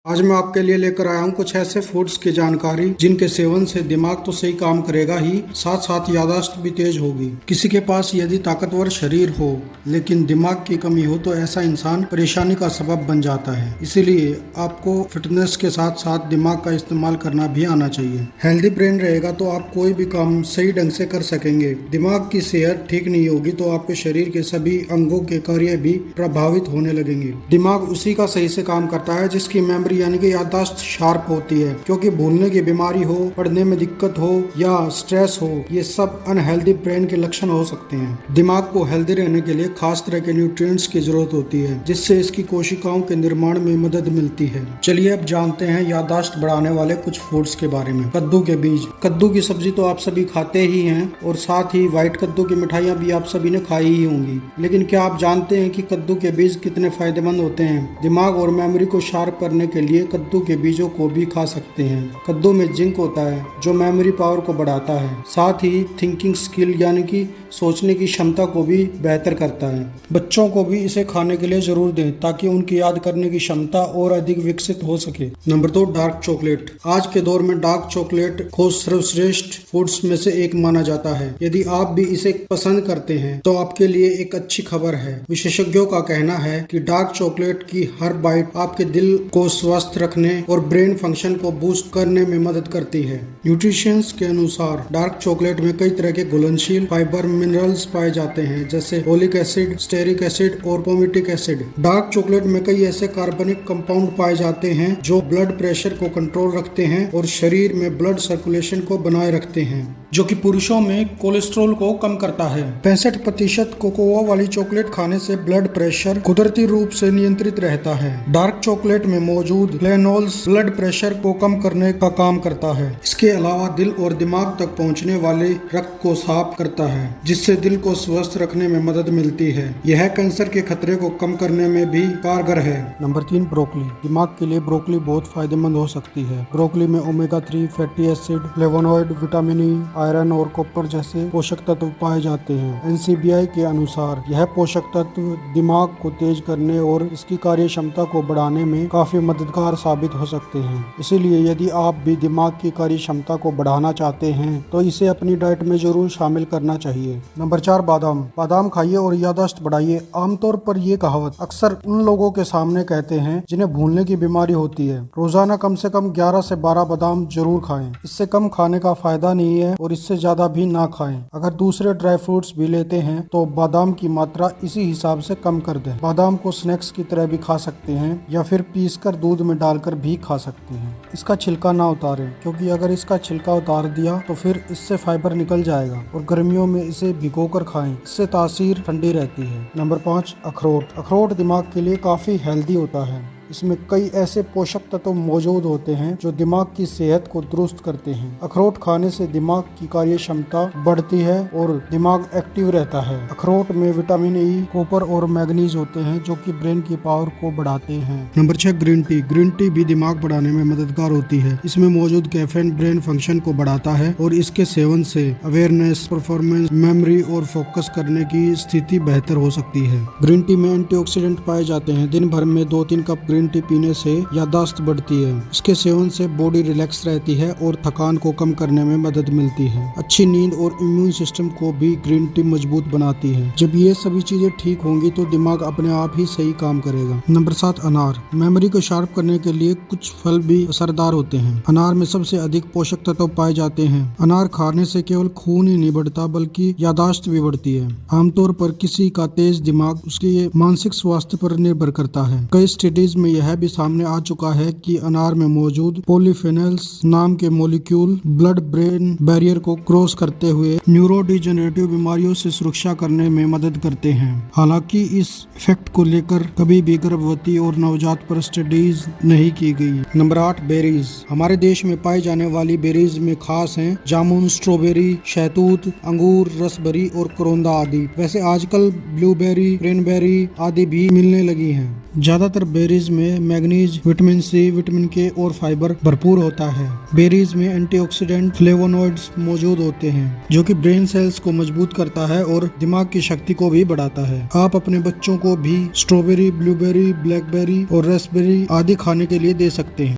आज मैं आपके लिए लेकर आया हूँ कुछ ऐसे फूड्स की जानकारी जिनके सेवन से दिमाग तो सही काम करेगा ही, साथ साथ याददाश्त भी तेज होगी। किसी के पास यदि ताकतवर शरीर हो लेकिन दिमाग की कमी हो तो ऐसा इंसान परेशानी का सबब बन जाता है। इसीलिए आपको फिटनेस के साथ साथ दिमाग का इस्तेमाल करना भी आना चाहिए। हेल्दी ब्रेन रहेगा तो आप कोई भी काम सही ढंग से कर सकेंगे। दिमाग की सेहत ठीक नहीं होगी तो आपके शरीर के सभी अंगों के कार्य भी प्रभावित होने लगेंगे। दिमाग उसी का सही से काम करता है जिसकी मेमोरी यानी कि याददाश्त शार्प होती है, क्योंकि भूलने की बीमारी हो, पढ़ने में दिक्कत हो या स्ट्रेस हो, ये सब अनहेल्दी ब्रेन के लक्षण हो सकते हैं। दिमाग को हेल्दी रहने के लिए खास तरह के न्यूट्रिएंट्स की जरूरत होती है जिससे इसकी कोशिकाओं के निर्माण में मदद मिलती है। चलिए अब जानते हैं याददाश्त बढ़ाने वाले कुछ फूड्स के बारे में। कद्दू के बीज। कद्दू की सब्जी तो आप सभी खाते ही हैं और साथ ही व्हाइट कद्दू की मिठाइयाँ भी आप सभी ने खाई ही होंगी, लेकिन क्या आप जानते हैं कि कद्दू के बीज कितने फायदेमंद होते हैं? दिमाग और मेमोरी को शार्प करने के लिए कद्दू के बीजों को भी खा सकते हैं। कद्दू में जिंक होता है जो मेमोरी पावर को बढ़ाता है, साथ ही थिंकिंग स्किल यानी कि सोचने की क्षमता को भी बेहतर करता है। बच्चों को भी इसे खाने के लिए जरूर दें ताकि उनकी याद करने की क्षमता और अधिक विकसित हो सके। Number 2, dark chocolate. आज के दौर में डार्क चॉकलेट को सर्वश्रेष्ठ फूड्स में से एक माना जाता है। यदि आप भी इसे पसंद करते हैं तो आपके लिए एक अच्छी खबर है। विशेषज्ञों का कहना है कि डार्क चॉकलेट की हर बाइट आपके दिल को स्वस्थ रखने और ब्रेन फंक्शन को बूस्ट करने में मदद करती है। न्यूट्रिशंस के अनुसार डार्क चॉकलेट में कई तरह के घुलनशील फाइबर मिनरल्स पाए जाते हैं जैसे ओलिक एसिड, स्टेरिक एसिड और पोमिटिक एसिड। डार्क चॉकलेट में कई ऐसे कार्बनिक कंपाउंड पाए जाते हैं जो ब्लड प्रेशर को कंट्रोल रखते हैं और शरीर में ब्लड सर्कुलेशन को बनाए रखते हैं, जो कि पुरुषों में कोलेस्ट्रॉल को कम करता है। 65% कोकोआ वाली चॉकलेट खाने से ब्लड प्रेशर कुदरती रूप से नियंत्रित रहता है। डार्क चॉकलेट में मौजूद फ्लेनोल्स ब्लड प्रेशर को कम करने का काम करता है। इसके अलावा दिल और दिमाग तक पहुंचने वाले रक्त को साफ करता है जिससे दिल को स्वस्थ रखने में मदद मिलती है। यह कैंसर के खतरे को कम करने में भी कारगर है। Number 3, broccoli. दिमाग के लिए ब्रोकली बहुत फायदेमंद हो सकती है। ब्रोकली में omega 3 fatty acid, flavonoid, vitamin E, iron और कॉपर जैसे पोषक तत्व पाए जाते हैं। NCBI के अनुसार यह पोषक तत्व दिमाग को तेज करने और इसकी कार्य क्षमता को बढ़ाने में काफी मददगार साबित हो सकते हैं। इसीलिए यदि आप भी दिमाग की कार्य क्षमता को बढ़ाना चाहते हैं तो इसे अपनी डाइट में जरूर शामिल करना चाहिए। नंबर 4, बादाम। बादाम खाइए और याददाश्त बढ़ाइए। आमतौर पर ये कहावत अक्सर उन लोगों के सामने कहते हैं जिन्हें भूलने की बीमारी होती है। रोजाना कम से कम 11 से 12 बादाम जरूर खाएं। इससे कम खाने का फायदा नहीं है और इससे ज्यादा भी ना खाएं। अगर दूसरे ड्राई फ्रूट्स भी लेते हैं तो बादाम की मात्रा इसी हिसाब से कम कर दें। बादाम को स्नैक्स की तरह भी खा सकते हैं या फिर पीसकर दूध में डालकर भी खा सकते हैं। इसका छिलका ना उतारें, क्योंकि अगर इसका छिलका उतार दिया तो फिर इससे फाइबर निकल जाएगा और गर्मियों में इसे भिगोकर खाएं। इससे तासीर ठंडी रहती है। नंबर 5, अखरोट। अखरोट दिमाग के लिए काफी हेल्दी होता है। इसमें कई ऐसे पोषक तत्व मौजूद होते हैं जो दिमाग की सेहत को दुरुस्त करते हैं। अखरोट खाने से दिमाग की कार्य क्षमता बढ़ती है और दिमाग एक्टिव रहता है। अखरोट में विटामिन ई, कॉपर और मैग्नीज होते हैं जो कि ब्रेन की पावर को बढ़ाते हैं। Number 6, green tea. Green tea भी दिमाग बढ़ाने में मददगार होती है। इसमें मौजूद कैफीन ब्रेन फंक्शन को बढ़ाता है और इसके सेवन से अवेयरनेस, परफॉर्मेंस, मेमोरी और फोकस करने की स्थिति बेहतर हो सकती है। ग्रीन टी में एंटीऑक्सीडेंट पाए जाते हैं। दिन भर में 2-3 कप ग्रीन टी पीने से याददाश्त बढ़ती है। इसके सेवन से बॉडी रिलैक्स रहती है और थकान को कम करने में मदद मिलती है। अच्छी नींद और इम्यून सिस्टम को भी ग्रीन टी मजबूत बनाती है। जब ये सभी चीजें ठीक होंगी तो दिमाग अपने आप ही सही काम करेगा। नंबर 7, अनार। मेमोरी को शार्प करने के लिए कुछ फल भी असरदार होते हैं। अनार में सबसे अधिक पोषक तत्व पाए जाते हैं। अनार खाने से केवल खून ही नहीं बढ़ता बल्कि याददाश्त भी बढ़ती है। आमतौर पर किसी का तेज दिमाग उसके मानसिक स्वास्थ्य पर निर्भर करता है। कई स्टडीज में यह भी सामने आ चुका है कि अनार में मौजूद पॉलीफेनल्स नाम के मॉलिक्यूल ब्लड ब्रेन बैरियर को क्रॉस करते हुए न्यूरोडिजेनरेटिव बीमारियों से सुरक्षा करने में मदद करते हैं। हालांकि इस इफेक्ट को लेकर कभी भी गर्भवती और नवजात पर स्टडीज नहीं की गई। Number 8, berries. हमारे देश में पाई जाने वाली बेरीज में खास हैं जामुन, स्ट्रॉबेरी, शहतूत, अंगूर, रसबेरी और करोंदा आदि। वैसे आजकल ब्लूबेरी, क्रेनबेरी आदि भी मिलने लगी हैं। ज्यादातर बेरीज में मैग्नीज, विटामिन सी, विटामिन के और फाइबर भरपूर होता है। बेरीज में एंटीऑक्सीडेंट, फ्लेवोनॉइड्स मौजूद होते हैं जो कि ब्रेन सेल्स को मजबूत करता है और दिमाग की शक्ति को भी बढ़ाता है। आप अपने बच्चों को भी स्ट्रॉबेरी, ब्लूबेरी, ब्लैकबेरी और रास्पबेरी आदि खाने के लिए दे सकते हैं।